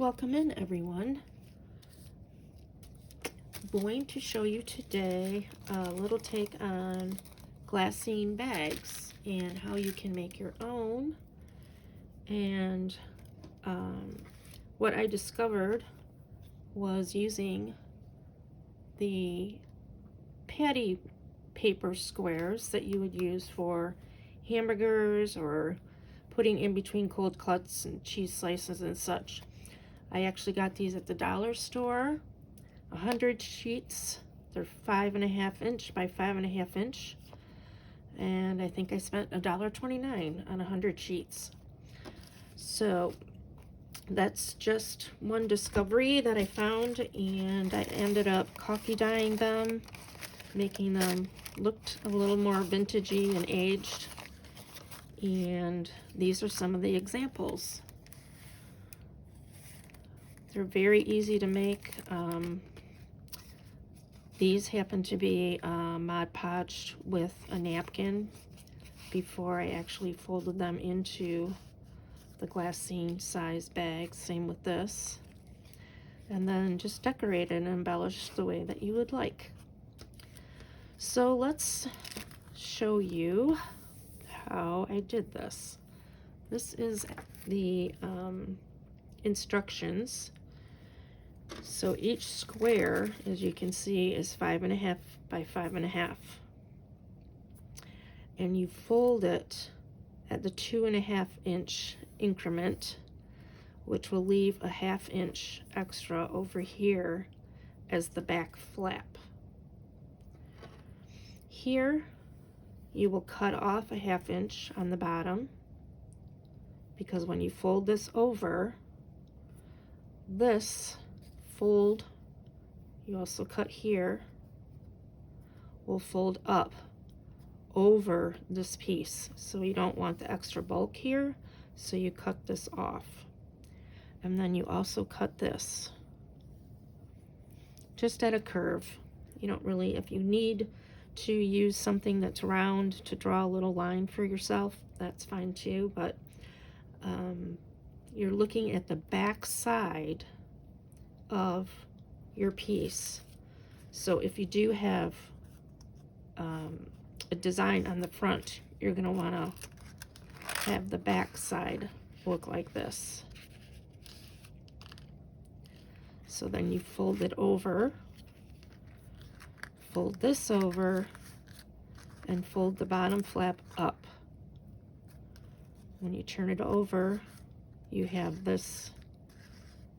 Welcome in, everyone. I'm going to show you today a little take on glassine bags and how you can make your own. And what I discovered was using the patty paper squares that you would use for hamburgers or putting in between cold cuts and cheese slices and such. I actually got these at the dollar store, 100 sheets. They're 5.5 inch by 5.5 inch. And I think I spent $1.29 on 100 sheets. So that's just one discovery that I found, and I ended up coffee dyeing them, making them look a little more vintagey and aged. And these are some of the examples. They're very easy to make. These happen to be Mod Podged with a napkin before I actually folded them into the glassine size bag. Same with this. And then just decorate and embellish the way that you would like. So let's show you how I did this. This is the instructions. So each square, as you can see, is 5.5 by 5.5. And you fold it at the 2.5 inch increment, which will leave a 1/2 inch extra over here as the back flap. Here, you will cut off a 1/2 inch on the bottom, because when you fold this over, this fold, you also cut here, will fold up over this piece. So you don't want the extra bulk here, so you cut this off. And then you also cut this just at a curve. You don't really, if you need to use something that's round to draw a little line for yourself, that's fine too, but you're looking at the back side of your piece. So if you do have a design on the front, you're going to want to have the back side look like this. So then you fold it over, fold this over, and fold the bottom flap up. When you turn it over, you have this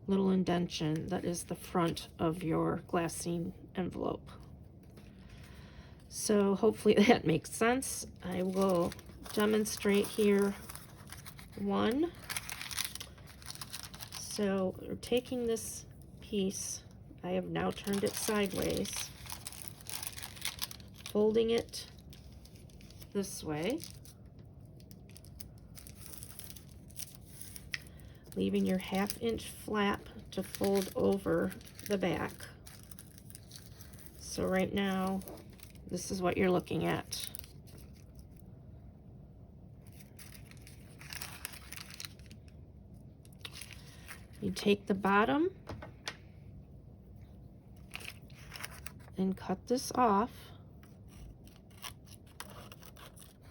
little indention that is the front of your glassine envelope. So hopefully that makes sense. I will demonstrate here one. So we're taking this piece, I have now turned it sideways, folding it this way, leaving your 1/2 inch flap to fold over the back. So right now, this is what you're looking at. You take the bottom and cut this off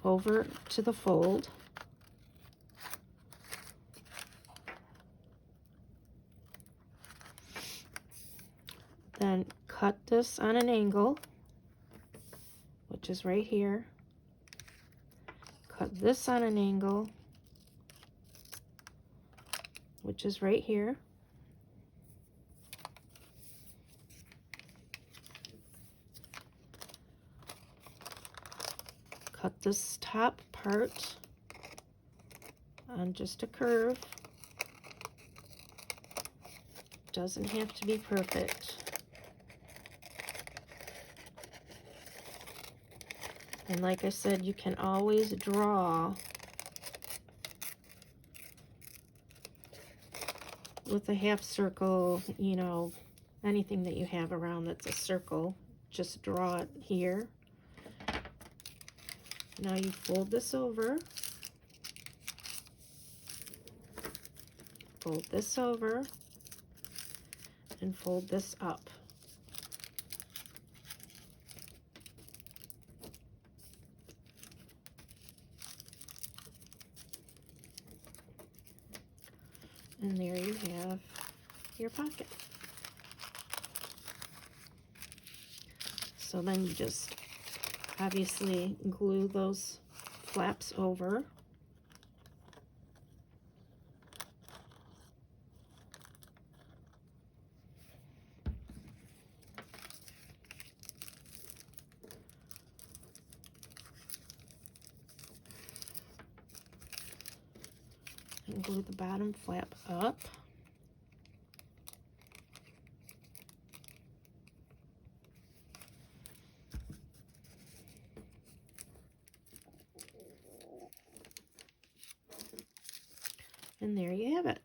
over to the fold. Then cut this on an angle, which is right here. Cut this on an angle, which is right here. Cut this top part on just a curve. Doesn't have to be perfect. And like I said, you can always draw with a half circle, you know, anything that you have around that's a circle, just draw it here. Now you fold this over, fold this over, and fold this up. And there you have your pocket. So then you just obviously glue those flaps over. And glue the bottom flap up. And there you have it.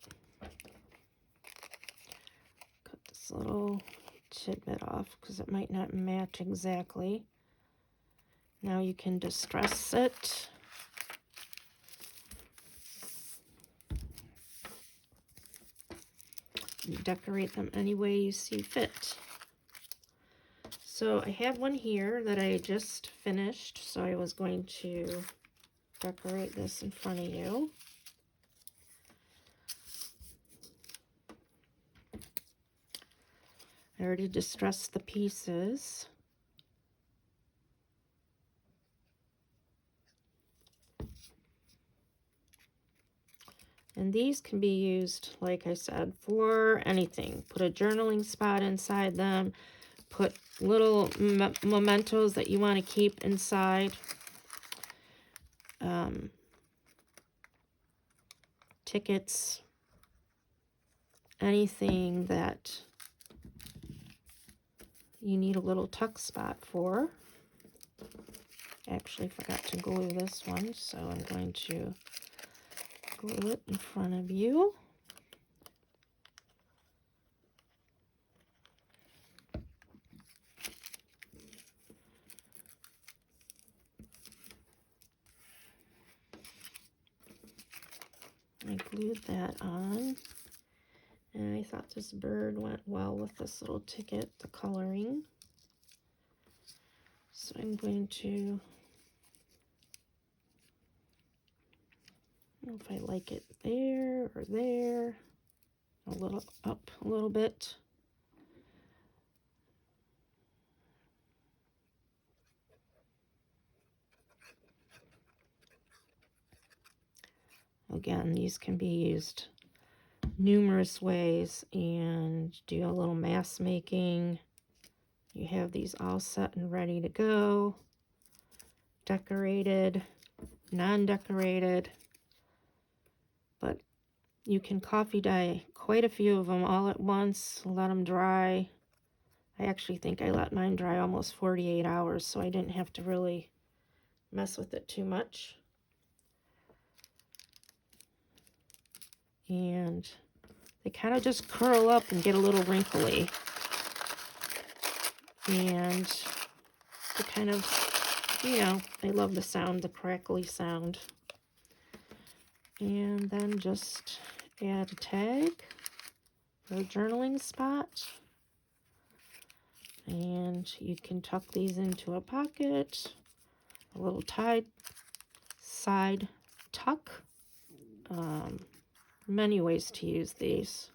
Cut this little tidbit off because it might not match exactly. Now you can distress it. You decorate them any way you see fit. So I have one here that I just finished, so I was going to decorate this in front of you. I already distressed the pieces. And these can be used, like I said, for anything. Put a journaling spot inside them. Put little mementos that you want to keep inside. Tickets. Anything that you need a little tuck spot for. Actually forgot to glue this one, so I'm going to glue it in front of you. I glued that on, and I thought this bird went well with this little ticket, the coloring. So I'm going to, I don't know if I like it there or there, a little up a little bit. Again, these can be used numerous ways, and do a little mask making. You have these all set and ready to go. Decorated, non-decorated. But you can coffee dye quite a few of them all at once. Let them dry. I actually think I let mine dry almost 48 hours, so I didn't have to really mess with it too much. And they kind of just curl up and get a little wrinkly. And they kind of, you know, I love the sound, the crackly sound. And then just add a tag for a journaling spot. And you can tuck these into a pocket, a little side tuck. Many ways to use these.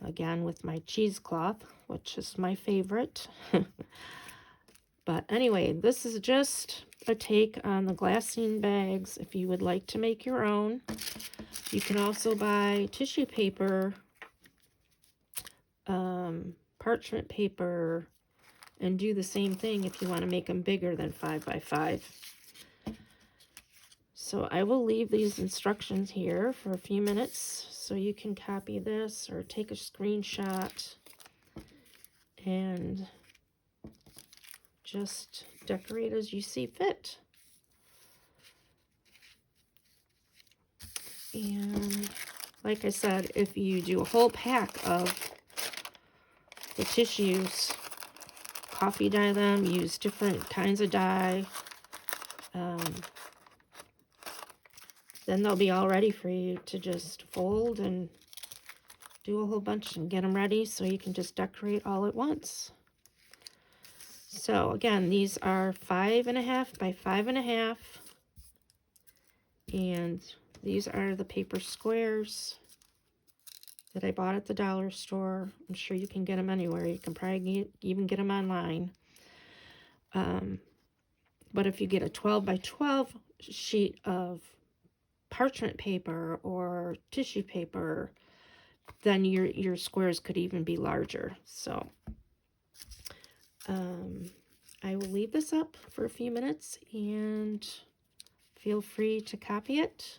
Again, with my cheesecloth, which is my favorite. But anyway, this is just a take on the Glassine bags. If you would like to make your own, you can also buy tissue paper, parchment paper, and do the same thing if you want to make them bigger than 5 by 5. So I will leave these instructions here for a few minutes so you can copy this or take a screenshot and just decorate as you see fit. And like I said, if you do a whole pack of the tissues, coffee dye them, use different kinds of dye, then they'll be all ready for you to just fold and do a whole bunch and get them ready so you can just decorate all at once. So again, these are 5.5 by 5.5, and these are the paper squares that I bought at the dollar store. I'm sure you can get them anywhere. You can probably even get them online. But if you get a 12 by 12 sheet of parchment paper or tissue paper, then your squares could even be larger. So I will leave this up for a few minutes, and feel free to copy it.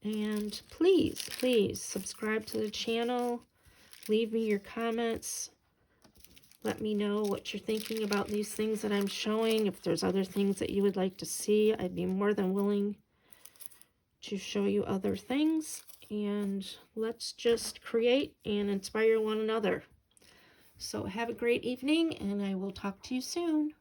And please, please subscribe to the channel. Leave me your comments. Let me know what you're thinking about these things that I'm showing. If there's other things that you would like to see, I'd be more than willing to show you other things. And let's just create and inspire one another. So have a great evening, and I will talk to you soon.